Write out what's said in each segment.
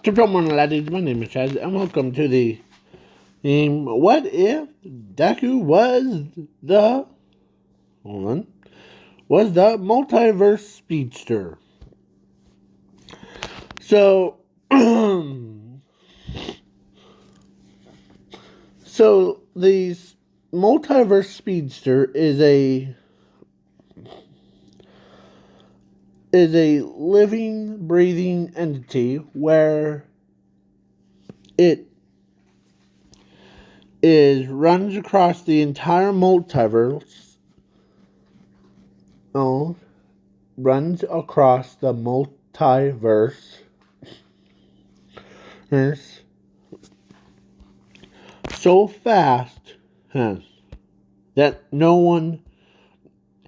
To Morning Laddies, my name is Chaz, and welcome to the What If Deku was the multiverse speedster? So so the multiverse speedster is a living, breathing entity where it runs across the entire multiverse. Runs across the multiverse so fast that no one,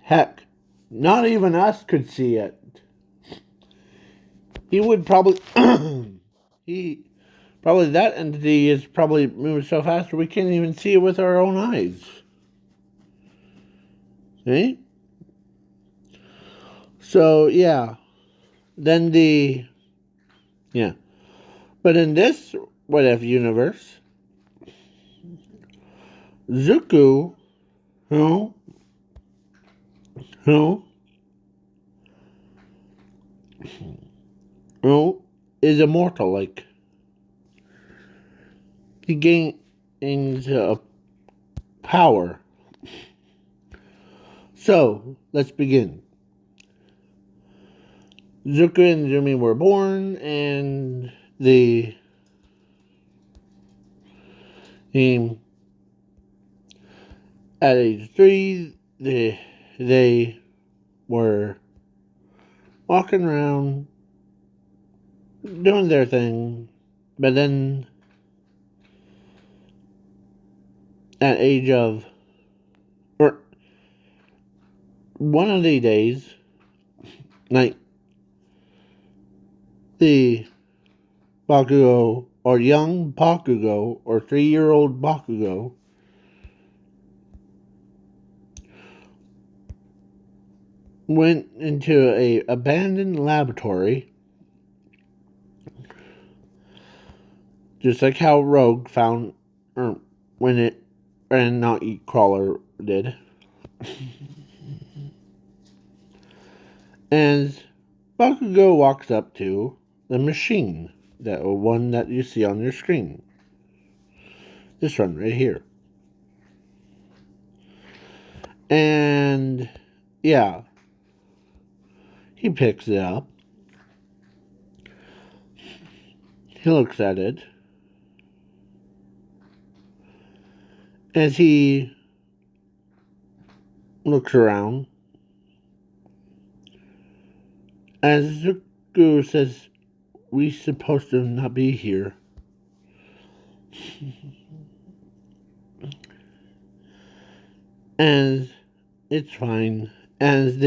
heck, not even us could see it. He would probably that entity is probably moving so fast we can't even see it with our own eyes. See? So yeah. Then but in this what if universe, Zuko, who is immortal, like he gains power. So let's begin. Zuko and Zumi were born, and at age 3, they were walking around doing their thing, but then at age of one of the days, like the Bakugo or young Bakugo or 3-year-old Bakugo went into a abandoned laboratory, just like how Rogue found when it and not Crawler did. And Bakugo walks up to the machine, that one that you see on your screen. This one right here. And yeah, he picks it up. He looks at it. As he looks around, as Zuko says, "We supposed to not be here." And it's fine. As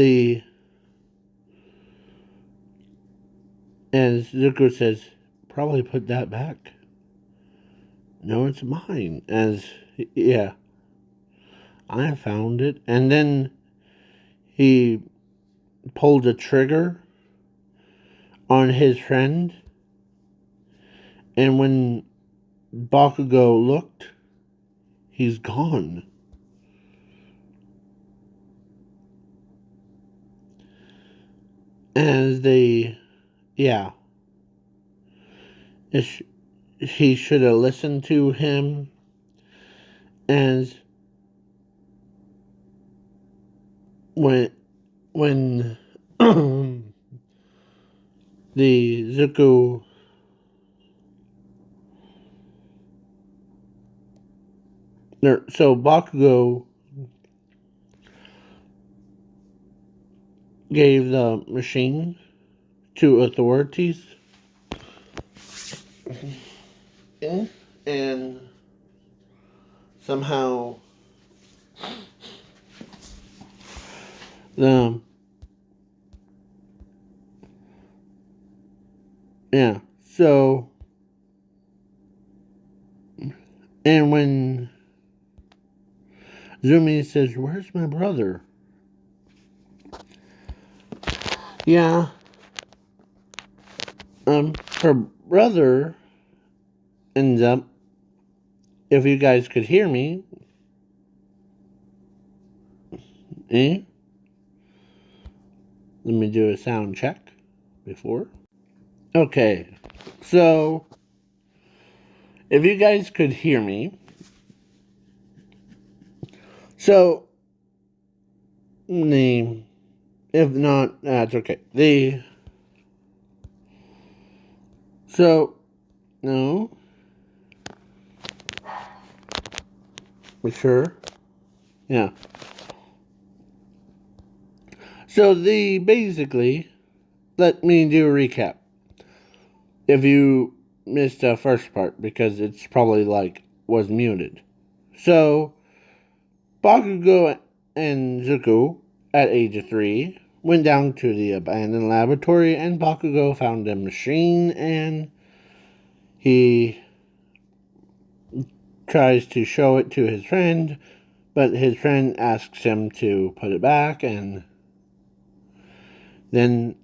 Zuko says, "Probably put that back." "No, it's mine." Yeah, I found it. And then he pulled the trigger on his friend, and when Bakugo looked, he's gone. As he should have listened to him, as when the Zuko so Bakugo gave the machine to authorities, and somehow so and when Zumi says, "Where's my brother?" Yeah, her brother ends up, if you guys could hear me, let me do a sound check before. Okay, so if you guys could hear me, so if not, that's okay. No, for sure, yeah. So basically, let me do a recap. If you missed the first part, because it's probably was muted. So, Bakugo and Zuko, at age of 3, went down to the abandoned laboratory, and Bakugo found a machine, and he tries to show it to his friend, but his friend asks him to put it back, and then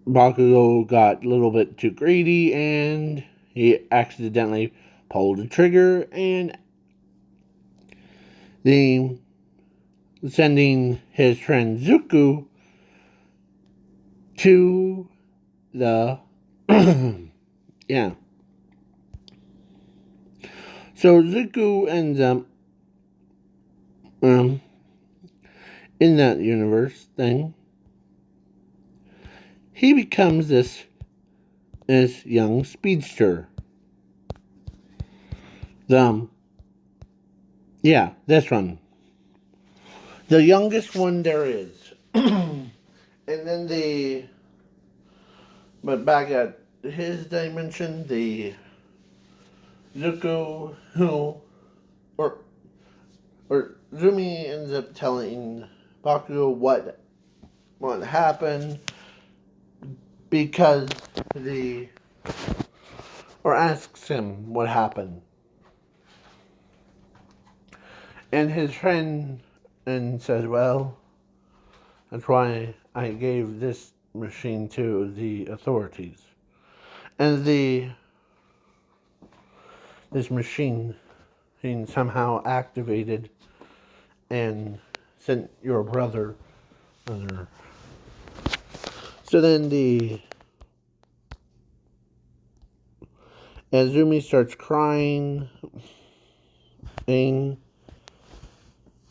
Bakugo got a little bit too greedy, and he accidentally pulled the trigger, and sending his friend Zuko to the yeah. So Zuko ends up in that universe thing. He becomes this young speedster. This one. The youngest one there is. And then but back at his dimension, the Zuko, or Zumi ends up telling Bakugo what happened, because or asks him what happened. And his friend says, well, that's why I gave this machine to the authorities. And this machine being somehow activated and sent your brother on. So then Azumi starts crying, and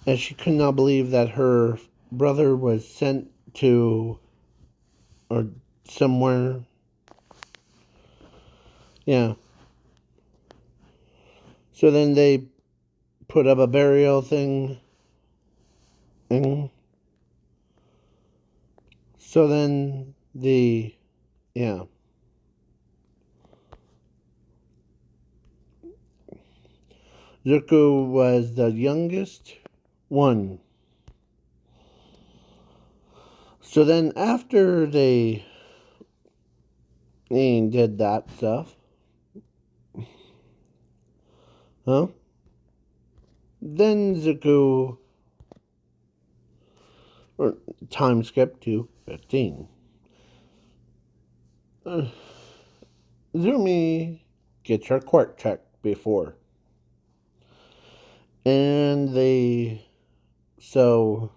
as she could not believe that her brother was sent to or somewhere. Yeah. So then they put up a burial thing. So then Zuko was the youngest one. So then after they did that stuff, then Zuko, or time skip to 15. Zumi gets her quirk checked before. And so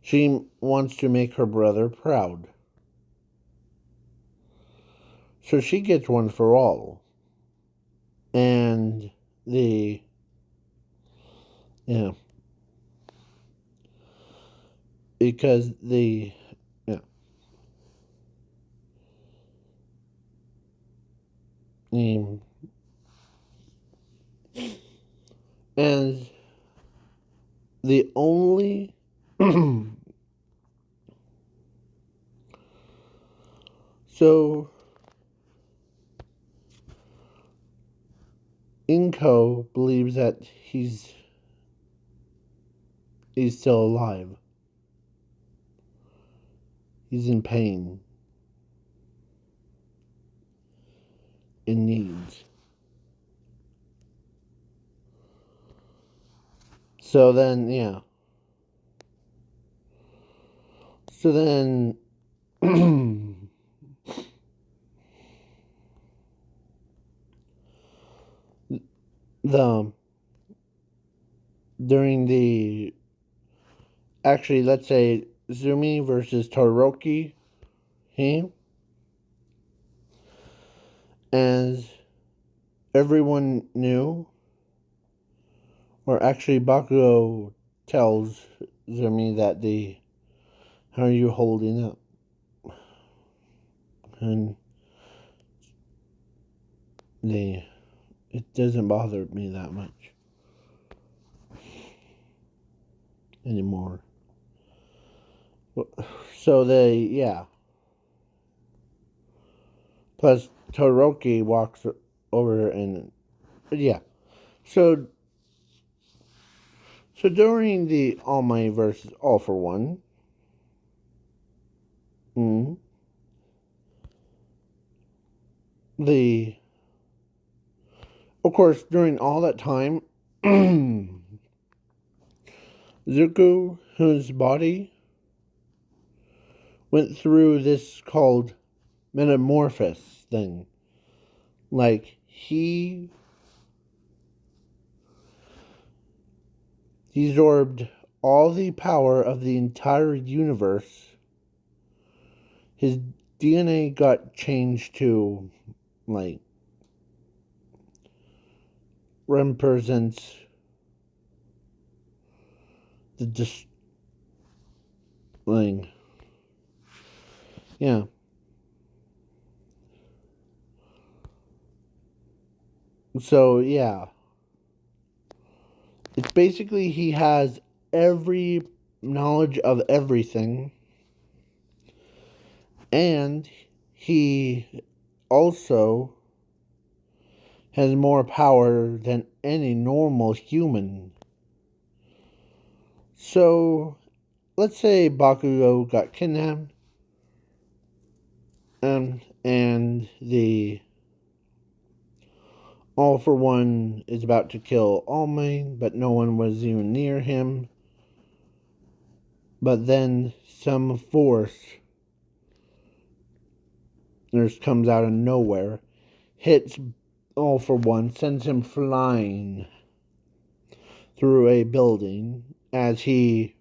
she wants to make her brother proud. So she gets one for all. And because and the only so Inko believes that he's still alive. He's in pain. In needs. So then, So then the during the actually, let's say Zumi versus Todoroki, he, as everyone knew, or actually Bakugo tells Zumi that how are you holding up? And it doesn't bother me that much anymore. So yeah. Plus, Todoroki walks over and, yeah. So, during the All Might versus All for One, mm, the, of course, during all that time, Zuko, whose body went through this called metamorphosis thing. Like, he absorbed all the power of the entire universe. His DNA got changed to, like, represents the like, yeah. So yeah, it's basically he has every knowledge of everything, and he also has more power than any normal human. So let's say Bakugo got kidnapped, and the All for One is about to kill All Might, but no one was even near him. But then some force just comes out of nowhere, hits All for One, sends him flying through a building as it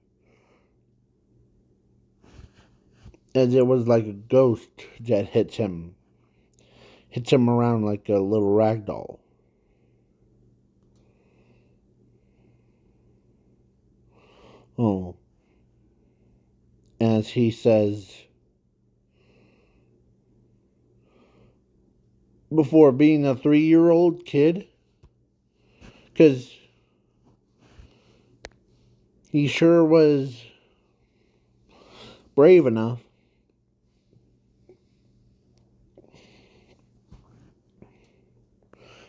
was like a ghost that hits him around like a little rag doll. Oh, as he says, before being a 3-year-old kid, because he sure was brave enough.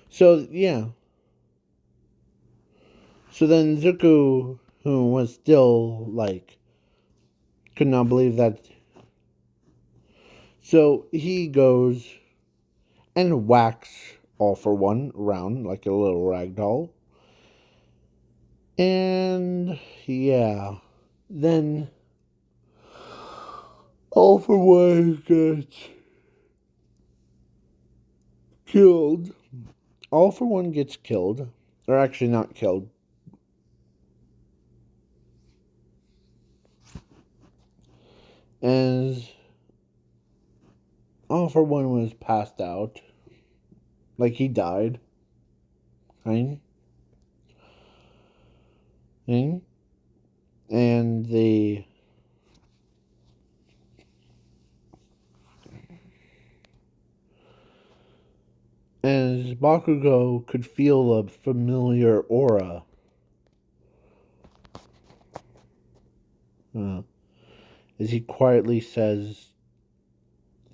So yeah. So then Zuko, who was still like, could not believe that. So he goes and whacks All for One around like a little rag doll. And yeah, then All for One gets killed. All for One gets killed. Or actually not killed. As All for One was passed out. Like he died. Right? And the as Bakugo could feel a familiar aura. As he quietly says,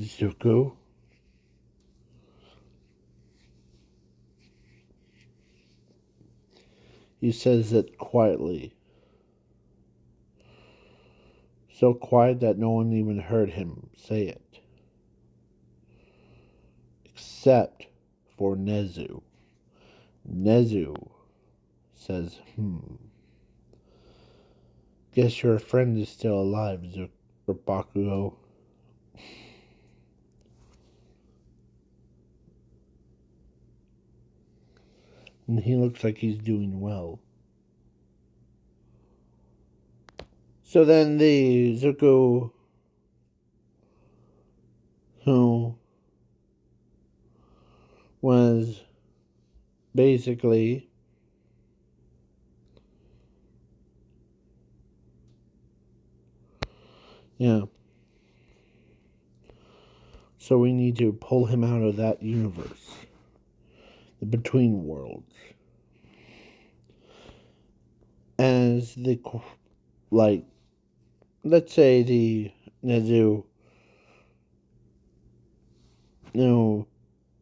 Zuko? He says it quietly. So quiet that no one even heard him say it. Except for Nezu. Nezu says, Guess your friend is still alive, Bakugo. And he looks like he's doing well. So then the Zuko, who was basically so we need to pull him out of that universe, the between worlds. As the, like, let's say the Nezu,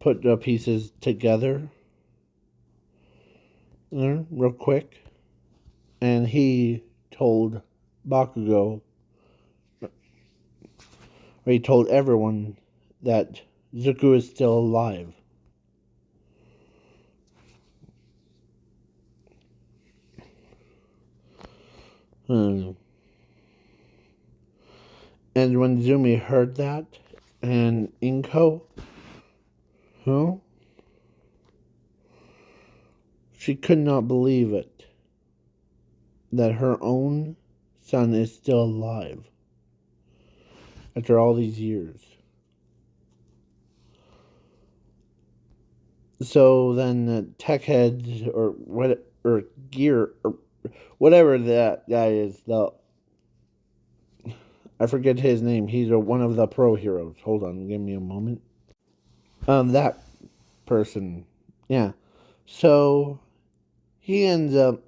put the pieces together real quick, and he told Bakugo, or he told everyone that Zuko is still alive. And when Zumi heard that, and Inko, she could not believe it, that her own son is still alive after all these years. So then Tech Heads, or Gear, or whatever that guy is, I forget his name. He's one of the pro heroes. Hold on, give me a moment. That person, yeah. So he ends up.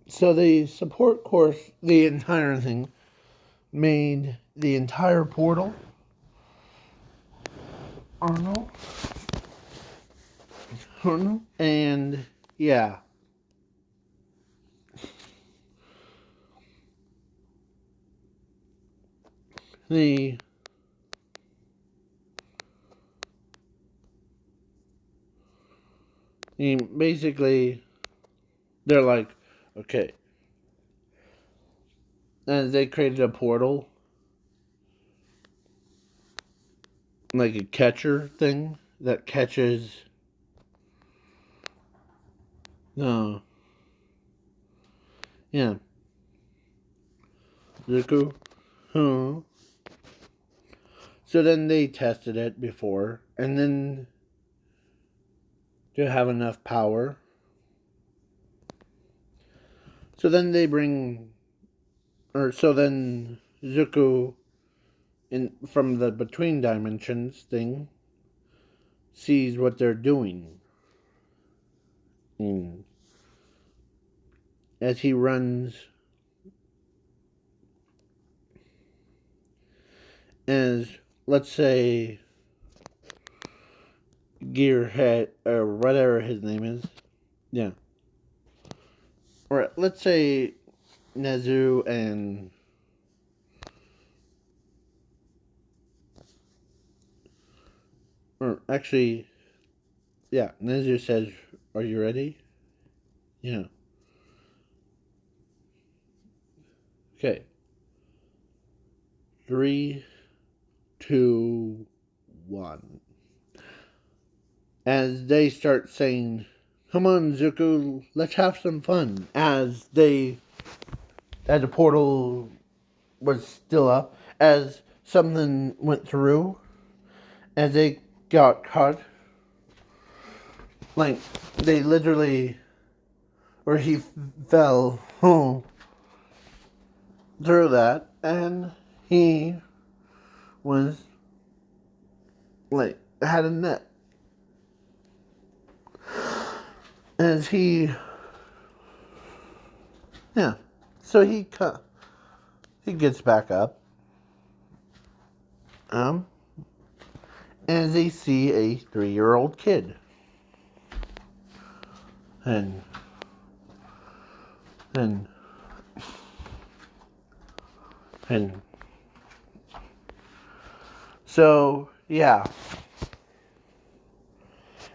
So the support course, the entire thing, made the entire portal. Arnold. And yeah. The basically they're like, okay. And they created a portal, like a catcher thing that catches no. Yeah. Zuko. Huh. So then they tested it before, and then to have enough power. So then they bring, or so then Zuko, from the between dimensions thing, sees what they're doing. As he runs, as let's say Gearhead, or whatever his name is, yeah, or let's say Nezu and or actually, yeah, Nezu says, "Are you ready?" Yeah. Okay. 3, 2, 1. As they start saying, "Come on, Zuko, let's have some fun." As the portal was still up, as something went through, as they got caught, like they literally, or he fell through that, and he was like had a net. As he, yeah, so he gets back up, as they see a 3-year-old kid, and so yeah,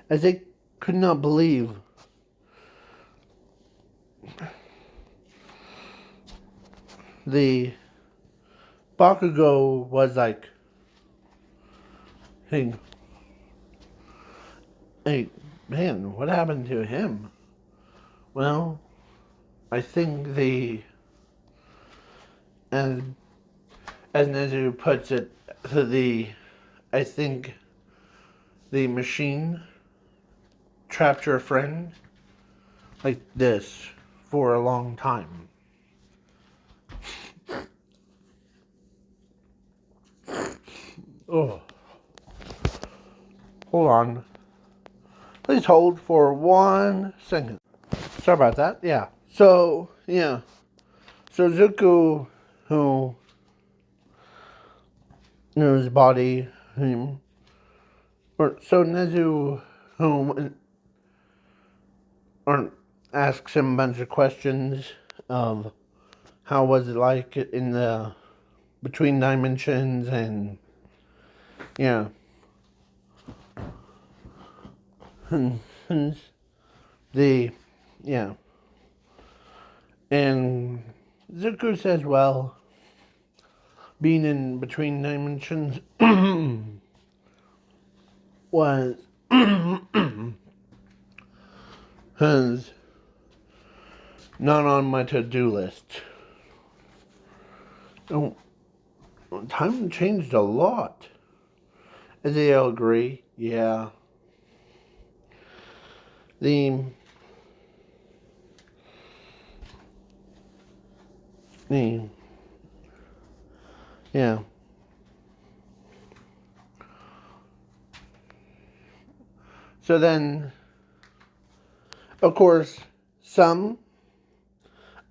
as they could not believe the Bakugo was like, hey, Hey, man, what happened to him? Well, I think as, as Nezu puts it, I think the machine trapped your friend like this for a long time. Oh, hold on. Please hold for 1 second. Sorry about that. Yeah. So, yeah. So Zuko, who knew his body, or so Nezu, who or asks him a bunch of questions of how was it like in the between dimensions, and yeah, and the yeah, and Zuko says, well, being in between dimensions was was not on my to-do list. Oh, time changed a lot. And they all agree, yeah. The the yeah. So then, of course, some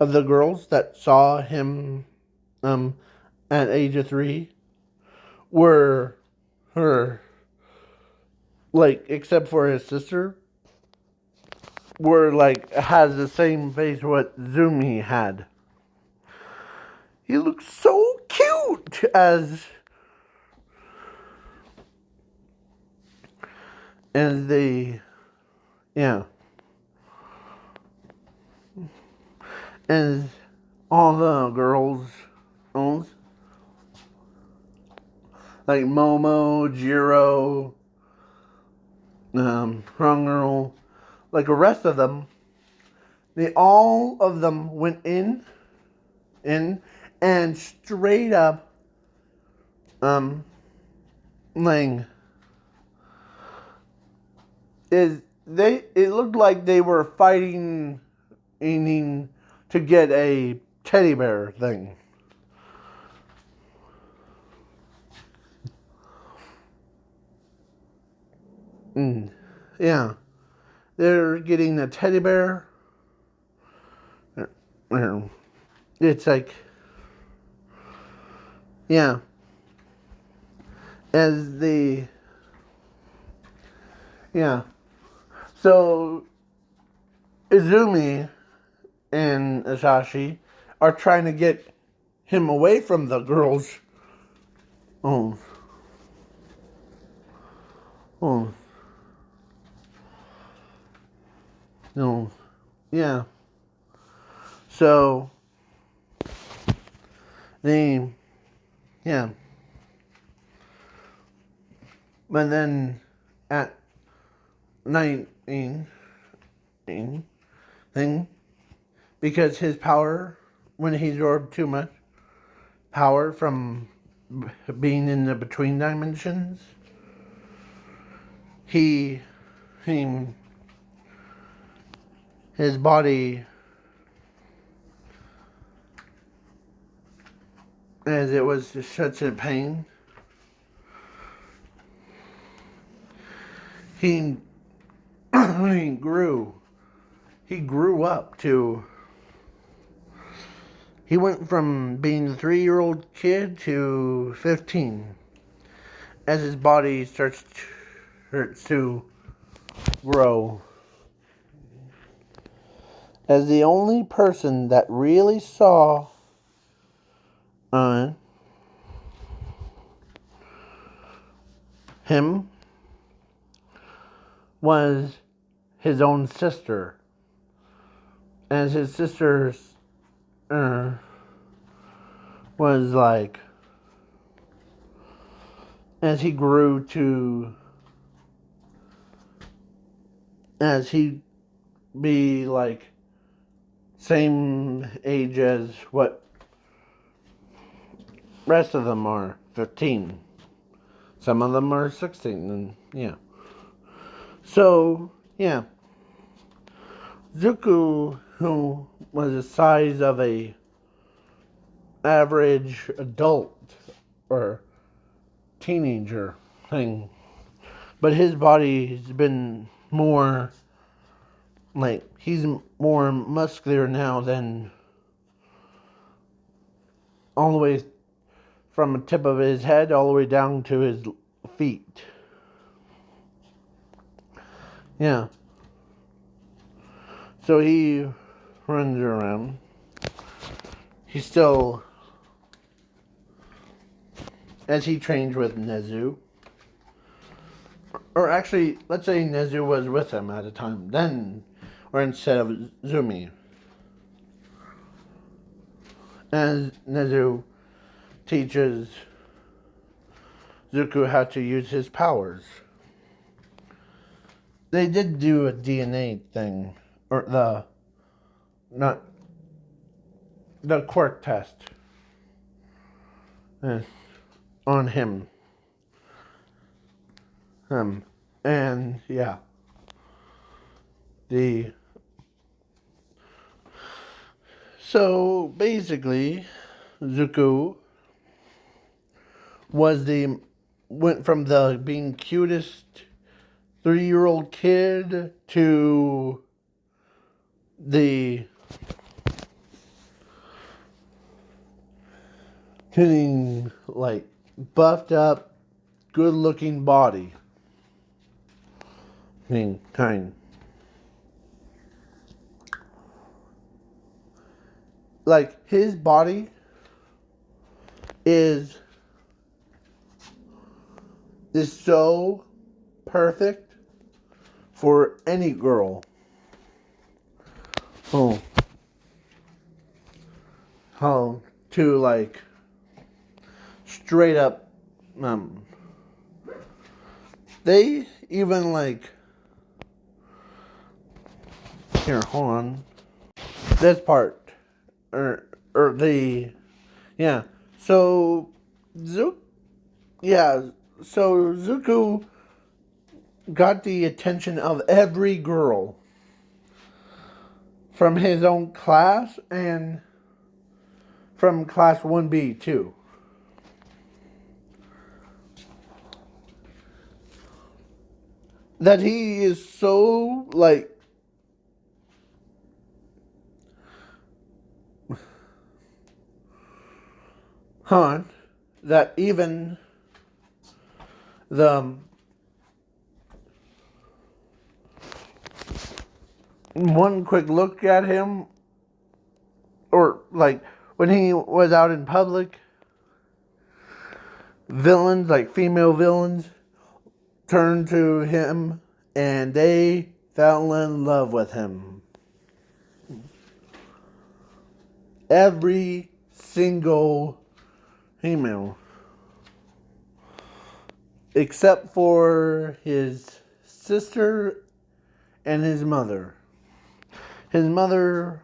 of the girls that saw him at age of 3 were her, like, except for his sister, were like, has the same face what Zumi had. He looks so cute as the yeah, as all the girls owns, like Momo, Jiro, Wrong Girl, like the rest of them, all of them went in, and straight up, like, it looked like they were fighting, aiming to get a teddy bear thing. Yeah, they're getting a teddy bear. It's like, yeah, as the yeah. So Izumi and Asashi are trying to get him away from the girls. Oh, oh, no, yeah. So they, yeah. But then at 19 thing, because his power, when he absorbed too much power from being in the between dimensions, he, he his body, as it was just such a pain, he he grew. He grew up to. He went from being a 3-year-old kid to 15, as his body starts to grow. As the only person that really saw him was his own sister, as his sister was like, as he grew to as he be like same age as what rest of them are, 15. Some of them are 16, and yeah. So, yeah. Zuko, who was the size of a average adult or teenager thing, but his body's been more like he's more muscular now than all the way from the tip of his head all the way down to his feet. Yeah. So he runs around. He's still, as he trains with Nezu, or actually, let's say Nezu was with him at the time, then, or instead of Zumi. As Nezu teaches Zuko how to use his powers. They did do a DNA thing, or not, the quirk test on him. And yeah, so basically, Zuko went from the being cutest 3-year-old kid to the getting like buffed up, good looking body. Kind. Like his body is so perfect for any girl. To like straight up they even like here, hold on. This part or the yeah. So Zuko got the attention of every girl from his own class and from class 1B too. That he is so like that even the one quick look at him, or like when he was out in public, villains, like female villains, turned to him and they fell in love with him. Every single female. Except for his sister and his mother. His mother,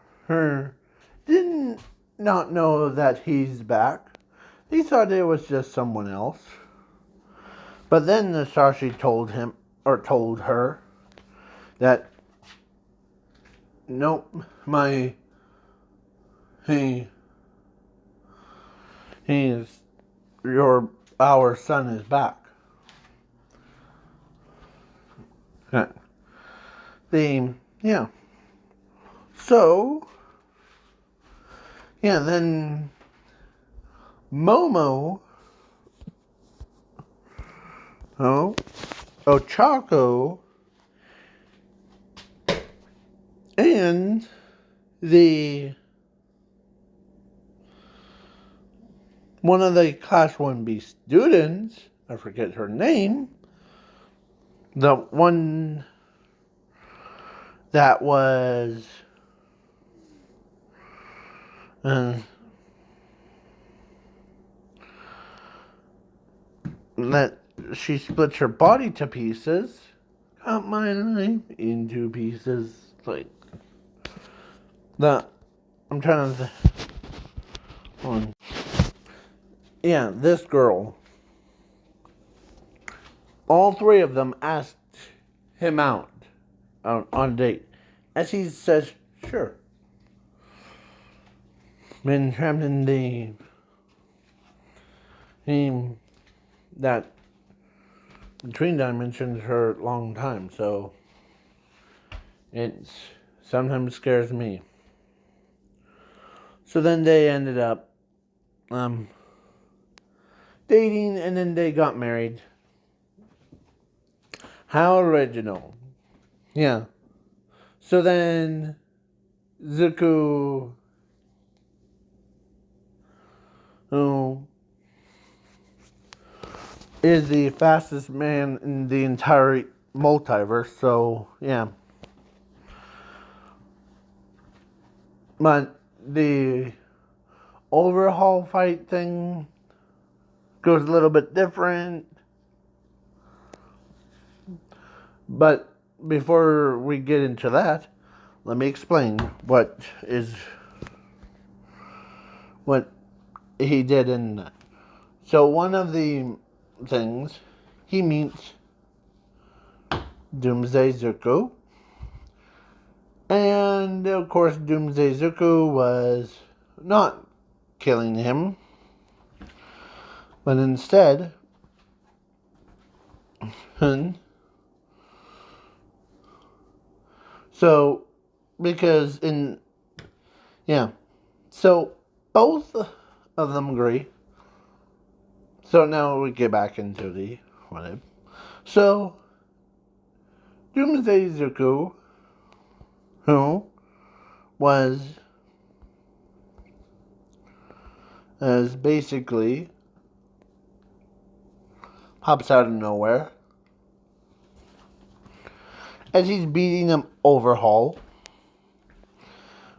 did not know that he's back. They thought it was just someone else. But then Nasashi told her that, nope, our son is back. Yeah. So, yeah, then Momo, Ochako, and one of the class 1B students, I forget her name, the one that was that she splits her body to pieces, cut my life into pieces. Like that. I'm trying to. On. Yeah, this girl. All three of them asked him out on a date, as he says, "Sure." Been trapped in the that between dimensions for a long time, so it sometimes scares me. So then they ended up dating, and then they got married. How original. Yeah. So then Zuko, who is the fastest man in the entire multiverse, so yeah. But the overhaul fight thing goes a little bit different. But before we get into that, let me explain what he did in that. So one of the things, he meets Doomsday Zuko. And of course Doomsday Zuko was not killing him, but instead so because so both of them agree. So now we get back into the whatever. So Doomsday Zuko, who was as basically pops out of nowhere as he's beating him overhaul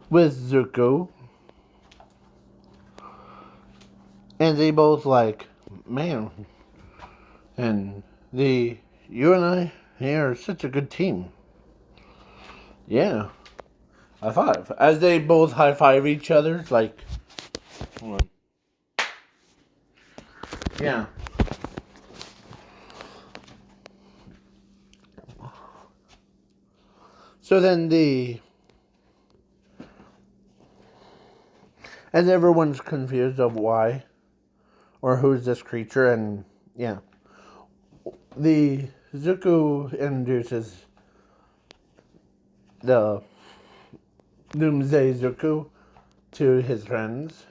with Zuko, and they both like, man, and you and I here are such a good team. Yeah, high five. As they both high five each other, it's like, hold on. Yeah. So then and everyone's confused of why, or who's this creature, and yeah. The Zuko introduces the Doomsday Zuko to his friends.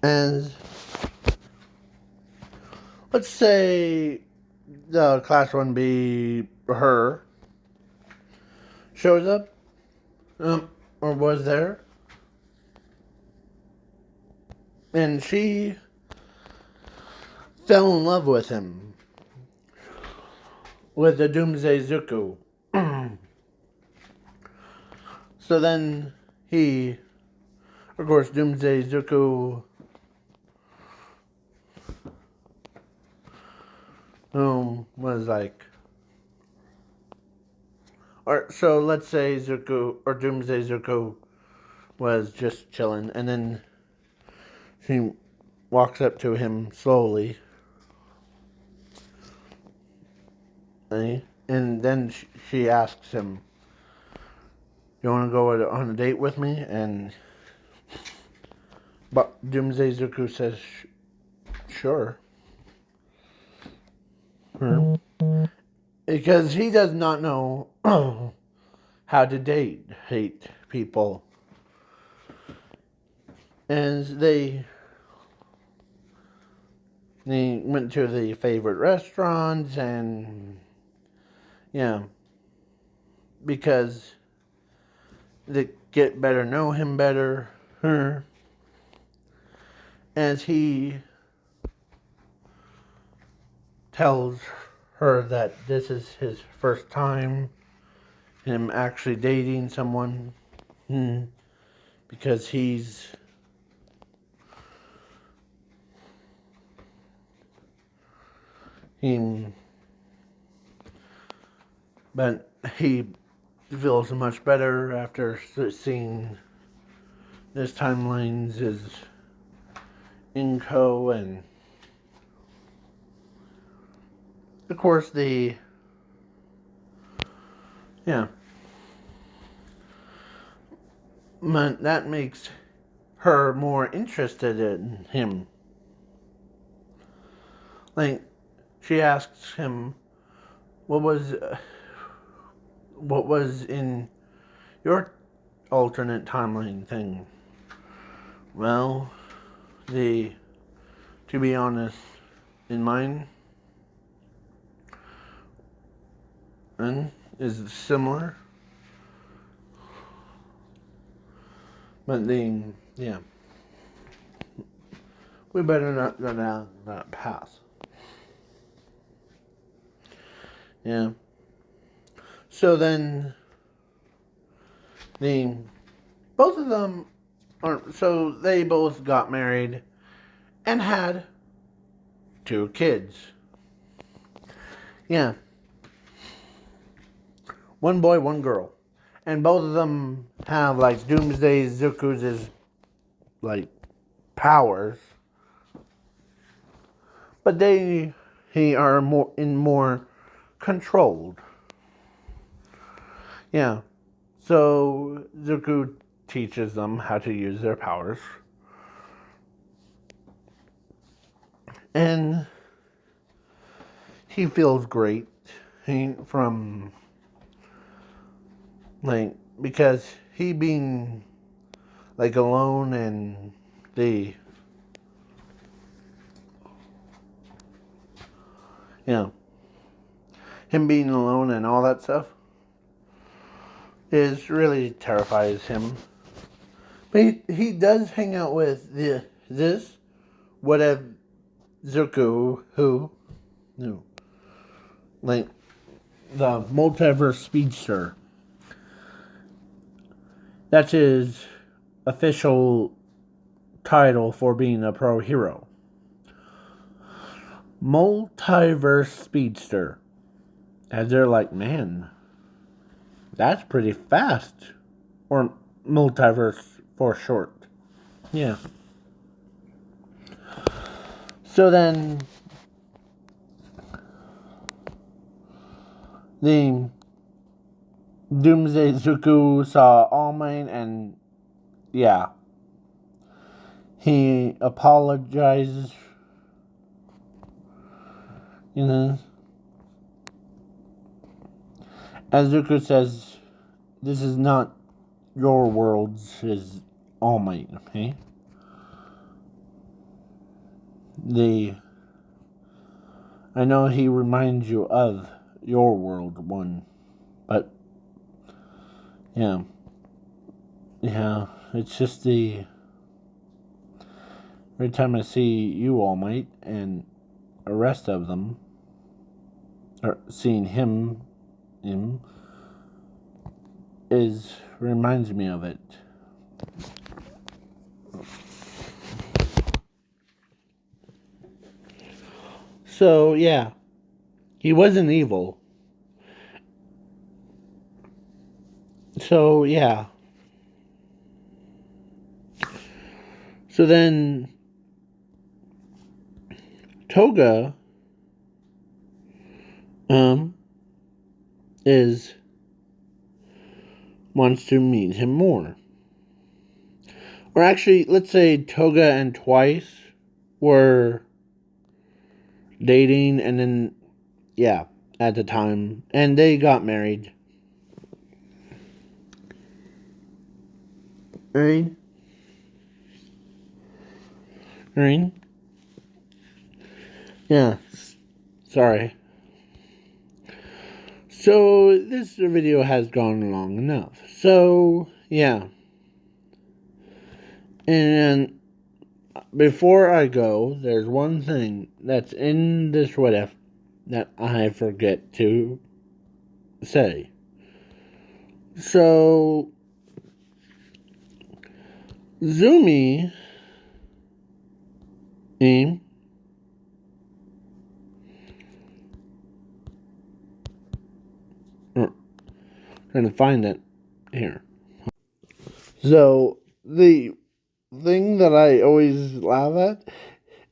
And let's say the Class 1B her shows up, or was there, and she fell in love with him, with the Doomsday Zuko. So then of course, Doomsday Zuko was like, or so let's say Zuko or Doomsday Zuko was just chilling, and then she walks up to him slowly, and then she asks him, "You want to go on a date with me?" But Doomsday Zuko says, "Sure." Because he does not know how to hate people. And they went to the favorite restaurants, and yeah, because they get better know him better, as he tells her that this is his first time him actually dating someone, because he's But he feels much better after seeing this timeline's is Inco, and of course but that makes her more interested in him. Like, she asks him, what was in your alternate timeline thing? Well, to be honest, in mine, and is similar, but we better not go down that path. Yeah. So then, both of them so they both got married and had 2 kids. Yeah. 1 boy, 1 girl. And both of them have, like, Doomsday Zuku's, like, powers. But they are more controlled. Yeah. So Zuku teaches them how to use their powers. And he feels great because he being, like, alone, and him being alone and all that stuff is really terrifies him. But he does hang out with whatever Zuko, like, the multiverse speedster. That's his official title for being a pro hero. Multiverse speedster. As they're like, man, that's pretty fast. Or multiverse for short. Yeah. So then, the Doomsday Zuku saw All Might, and he apologizes, as Zuku says, this is not your world, is All Might, okay? I know he reminds you of your world one, but yeah, it's just every time I see you, All Might, and the rest of them, or seeing him reminds me of it. So yeah, he wasn't evil. So yeah. So then Toga wants to meet him more. Or actually, let's say Toga and Twice were dating, and then at the time, and they got married. Right? Yeah. Sorry. So, this video has gone long enough. So, yeah. And before I go, there's one thing that's in this what if that I forget to say. So, Zumi trying to find it here. So the thing that I always laugh at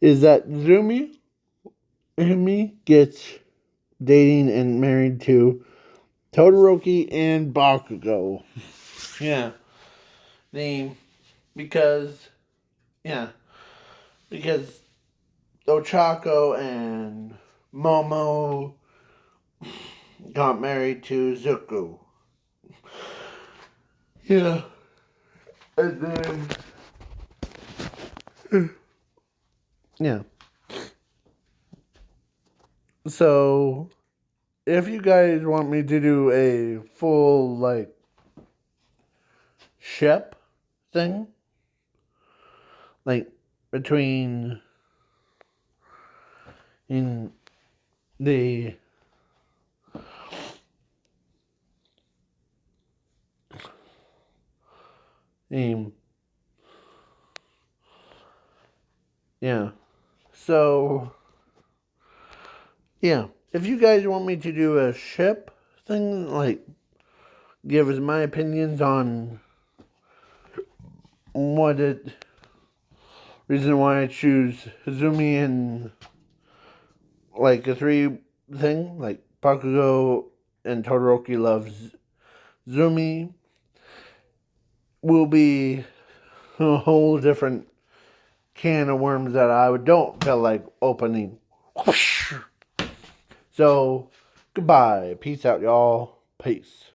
is that Zumi gets dating and married to Todoroki and Bakugo. Yeah. The because yeah. Because Ochako and Momo got married to Zuko. Yeah. And then yeah. So if you guys want me to do a full like ship thing, like between in the um yeah. So yeah, if you guys want me to do a ship thing, like give us my opinions on what it reason why I choose Hazumi and like a three thing, like Bakugo and Todoroki loves Zumi, will be a whole different can of worms that I don't feel like opening. So, goodbye. Peace out, y'all. Peace.